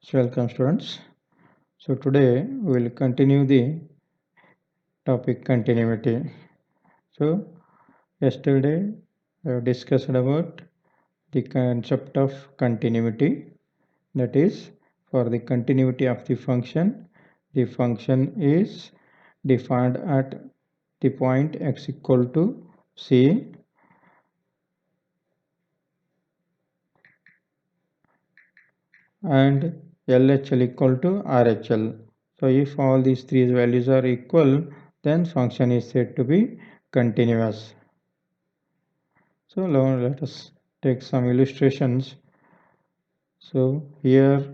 So welcome students. So today we will continue the topic continuity. So yesterday I have discussed about the concept of continuity, that is for the continuity of the function is defined at the point x equal to c and LHL equal to RHL. So if all these three values are equal, then function is said to be continuous. So now let us take some illustrations. So here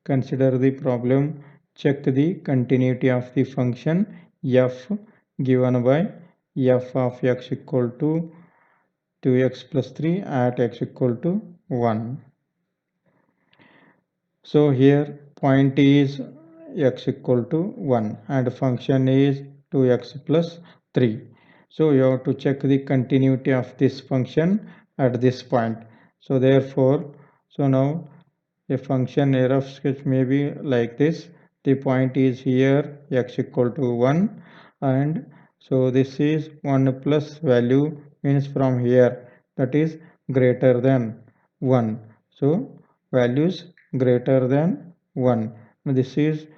consider the problem, check the continuity of the function f given by f of x equal to 2x plus 3 at x equal to 1. So here point is x equal to 1 and function is 2x plus 3. So you have to check the continuity of this function at this point. So therefore, so now a function error of sketch may be like this. The point is here x equal to 1 and so this is 1 plus value means from here, that is greater than 1. So values greater than 1. This is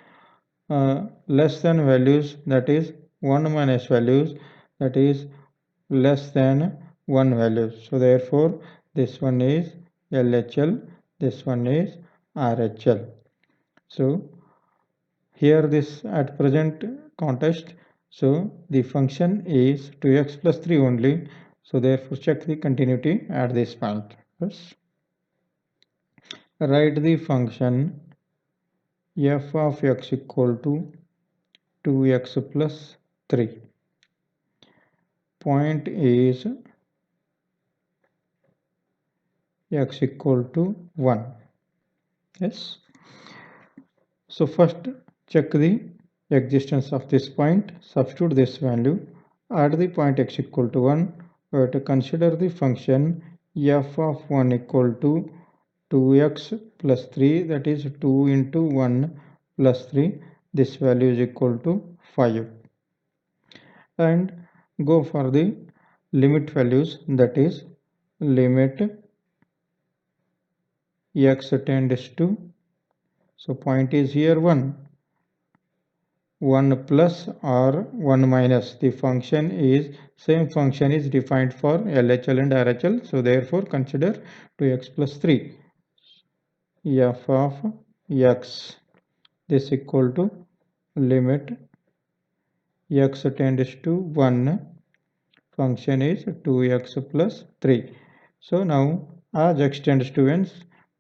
less than values, that is 1 minus values, that is less than 1 value. So therefore this one is LHL, this one is RHL. So here this at present context, so the function is 2x plus 3 only. So therefore check the continuity at this point. Yes. Write the function f of x equal to 2x plus 3. Point is x equal to 1. Yes. So first check the existence of this point, substitute this value, at the point x equal to 1, we have to consider the function f of 1 equal to 2x plus 3, that is 2 into 1 plus 3, this value is equal to 5. And go for the limit values, that is limit x tends to, so point is here 1 plus or 1 minus, the function is same function is defined for LHL and RHL, so therefore consider 2x plus 3 f of x, this equal to limit x tends to 1, function is 2x plus 3. So now as x tends to n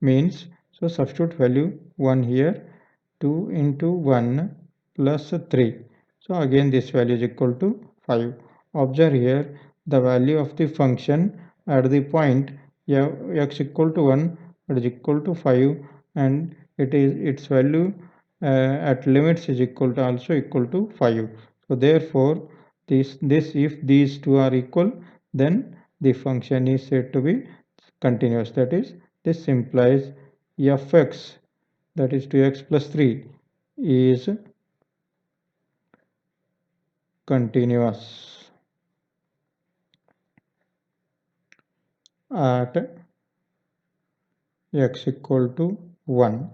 means, so substitute value 1 here, 2 into 1 plus 3. So again this value is equal to 5. Observe here the value of the function at the point x equal to 1, it is equal to 5 and it is its value at limits is equal to also equal to 5. So therefore this if these two are equal, then the function is said to be continuous, that is this implies fx, that is 2x plus 3 is continuous at x equal to 1,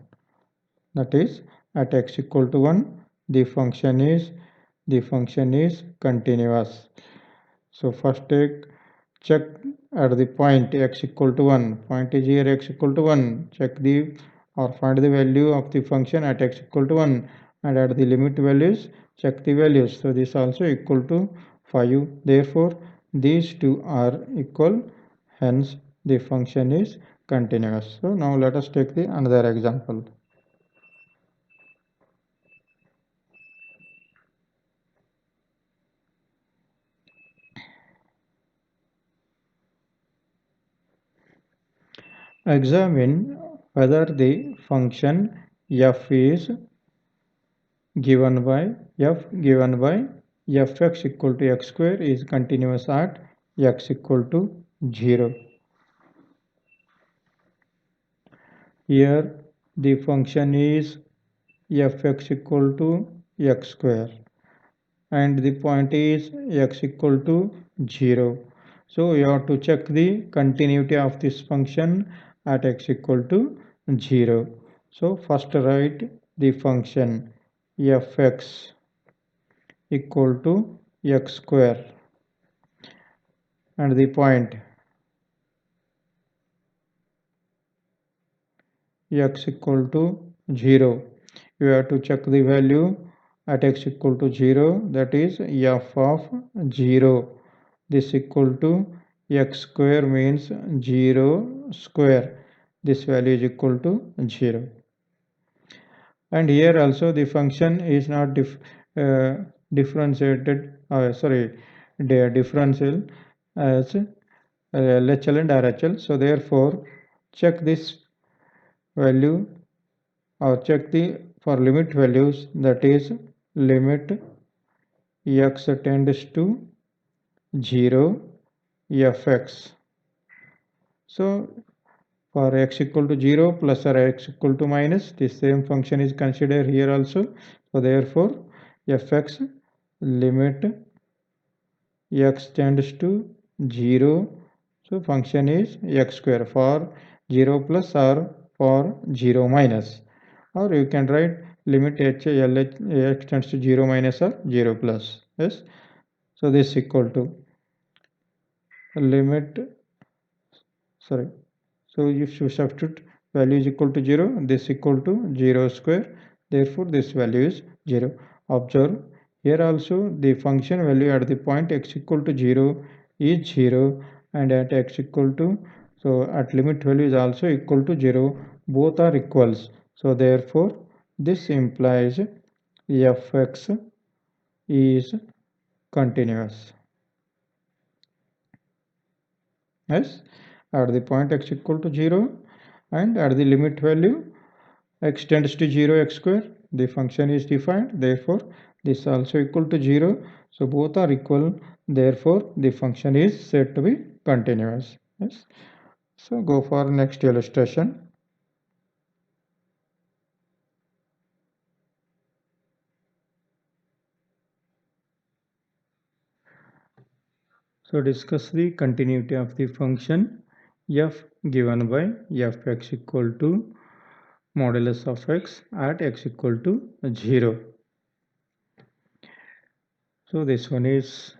that is at x equal to 1 the function is continuous. So first check at the point x equal to 1, point is here x equal to 1, check the or find the value of the function at x equal to 1 and at the limit values check the values. So this also equal to 5, therefore these two are equal, hence the function is continuous. So now let us take the another example. Examine whether the function f is given by fx equal to x square is continuous at x equal to 0. Here the function is fx equal to x square and the point is x equal to 0. So you have to check the continuity of this function at x equal to 0. So first write the function fx equal to x square and the point x equal to 0. You have to check the value at x equal to 0, that is f of 0. This equal to x square means 0 square. This value is equal to 0. And here also the function is not differentiated, differential as LHL and RHL. So therefore check this value or check the for limit values, that is limit x tends to 0 fx. So for x equal to 0 plus or x equal to minus, the same function is considered here also. So therefore fx limit x tends to 0. So function is x square for 0 plus or for 0 minus. Or you can write limit h x tends to 0 minus or 0 plus. Yes. So this equal to limit, sorry. So if you substitute value is equal to 0, this equal to 0 square. Therefore this value is 0. Observe here also the function value at the point x equal to 0 is 0 and at x equal to, so at limit value is also equal to 0. Both are equals. So therefore this implies fx is continuous. Yes, at the point x equal to 0 and at the limit value x tends to 0 x square, the function is defined. Therefore this also equal to 0. So both are equal. Therefore the function is said to be continuous. Yes. So go for next illustration. So discuss the continuity of the function f given by fx equal to modulus of x at x equal to 0. So this one is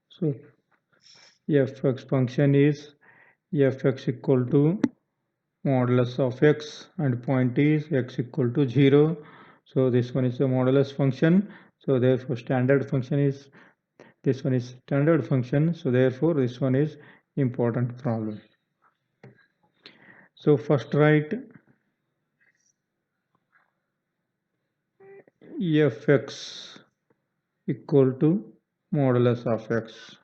so fx function is fx equal to modulus of x and point is x equal to 0. So this one is the modulus function. So therefore standard function is, this one is standard function. So therefore this one is important problem. So first write fx equal to modulus of x.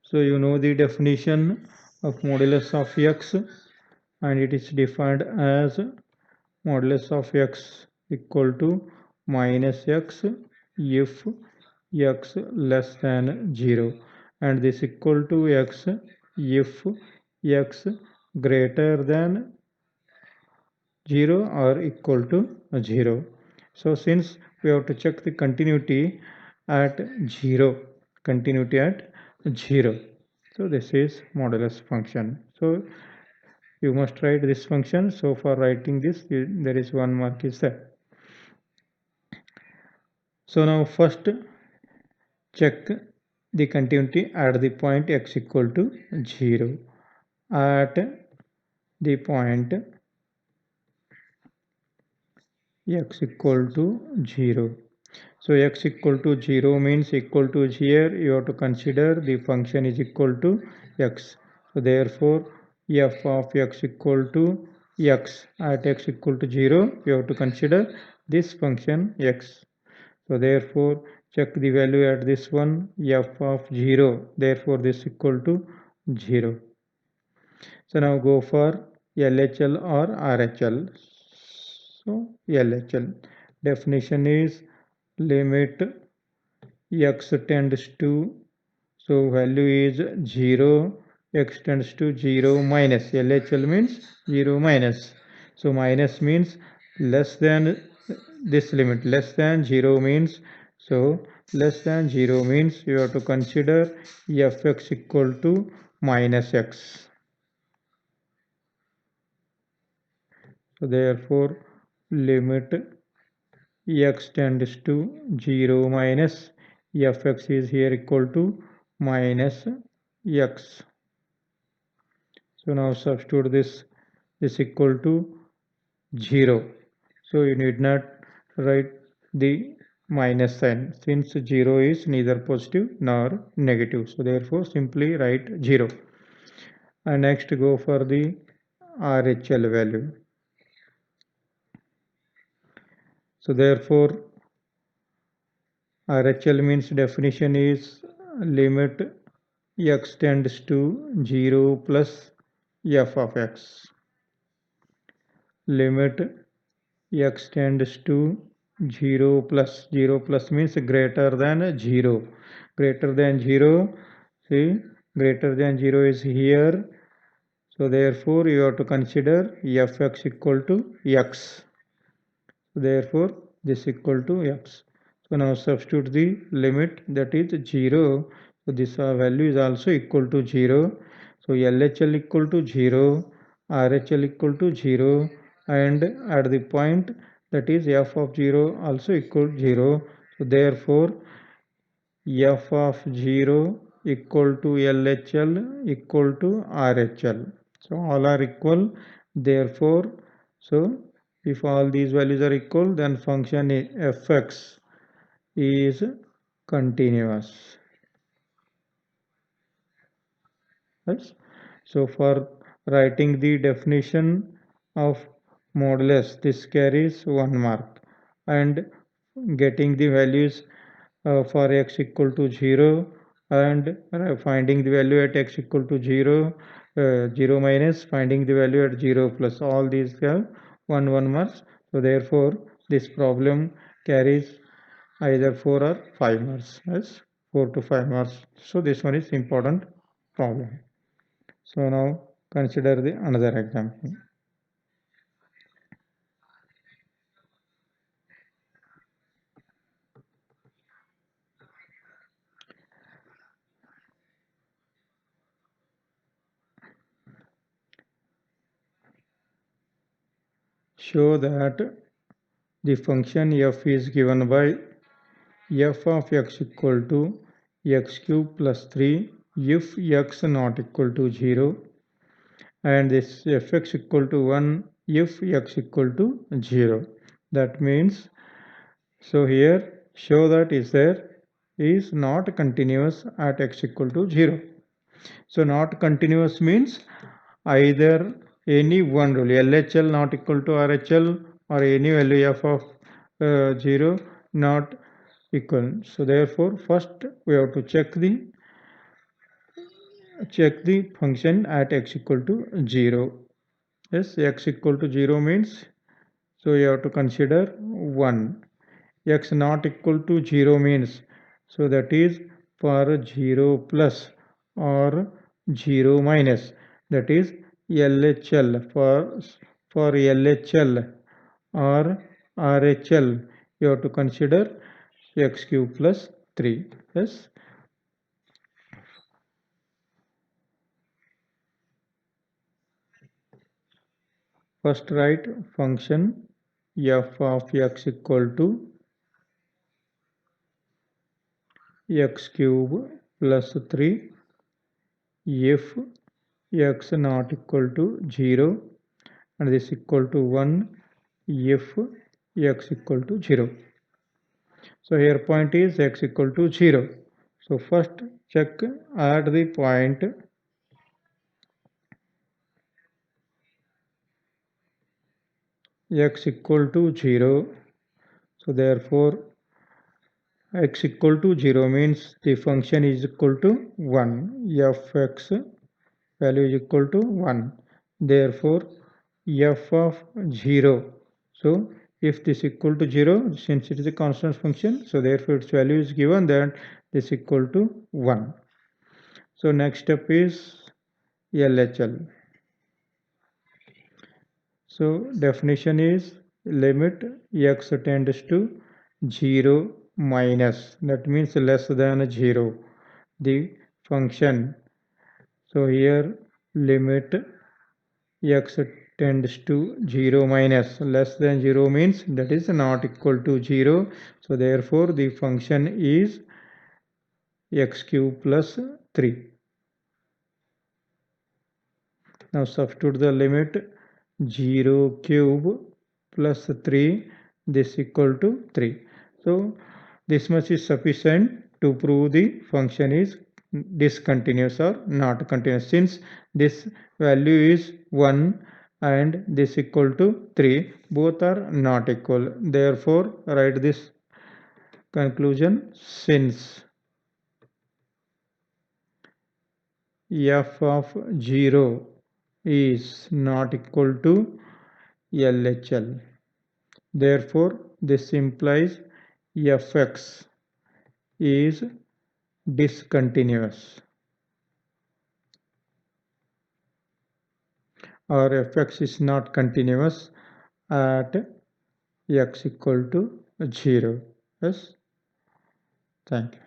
So you know the definition of modulus of x, and it is defined as modulus of x equal to minus x if x less than 0, and this equal to x if x greater than 0 or equal to 0. So since we have to check the continuity at 0, continuity at 0. So this is modulus function. So you must write this function. So for writing this, there is one mark is there. So now first check the continuity at the point x equal to 0. At the point x equal to 0. So x equal to 0 means equal to here you have to consider the function is equal to x. So therefore f of x equal to x at x equal to 0, you have to consider this function x. So therefore check the value at this one f of 0. Therefore this equal to 0. So now go for LHL or RHL. So LHL. definition is limit x tends to, so value is 0, x tends to 0 minus, LHL means 0 minus. So minus means less than this limit, less than 0 means, so less than 0 means you have to consider fx equal to minus x. So therefore limit x tends to 0 minus fx is here equal to minus x. So now substitute this equal to 0. So you need not write the minus sign since 0 is neither positive nor negative. So therefore simply write 0. And next go for the RHL value. So therefore RHL means definition is limit x tends to 0 plus f of x. Limit x tends to 0 plus means greater than 0. Greater than 0, see, greater than 0 is here. So therefore you have to consider fx equal to x. Therefore this equal to x. So now substitute the limit, that is 0. So this value is also equal to 0. So LHL equal to 0, RHL equal to 0, and at the point that is f of 0 also equal to 0. So therefore f of 0 equal to LHL equal to RHL. So all are equal. Therefore, so if all these values are equal, then function fx is continuous. Yes. So for writing the definition of modulus, this carries 1 mark, and getting the values for x equal to 0 and finding the value at x equal to 0, 0 minus, finding the value at 0 plus, all these have 1 marks. So therefore this problem carries either 4 or 5 marks, yes, 4 to 5 marks. So this one is important problem. So now consider the another example. Show that the function f is given by f of x equal to x cube plus 3 if x not equal to 0, and this fx equal to 1 if x equal to 0. That means, so here show that is not continuous at x equal to 0. So not continuous means either any one rule, LHL not equal to RHL, or any value f of 0 not equal. So therefore first we have to check the function at x equal to 0. Yes, x equal to 0 means, so you have to consider 1. X not equal to 0 means, so that is for 0 plus or 0 minus, that is LHL. For LHL or RHL you have to consider x cube plus 3. Yes. First write function f of x equal to x cube plus 3 if x not equal to 0, and this equal to 1 if x equal to 0. So here point is x equal to 0. So first check at the point x equal to 0. So therefore x equal to 0 means the function is equal to 1. Fx value is equal to 1. Therefore f of 0. So if this equal to 0, since it is a constant function, so therefore its value is given that this equal to 1. So next step is LHL. So definition is limit x tends to 0 minus, that means less than 0, the function. So here limit x tends to 0 minus, less than 0 means that is not equal to 0. So therefore the function is x cube plus 3. Now substitute the limit 0 cube plus 3, this equal to 3. So this much is sufficient to prove the function is discontinuous or not continuous. Since this value is 1 and this equal to 3, both are not equal. Therefore write this conclusion: since f of 0 is not equal to LHL. Therefore, this implies fx is discontinuous, or fx is not continuous at x equal to 0. Yes, thank you.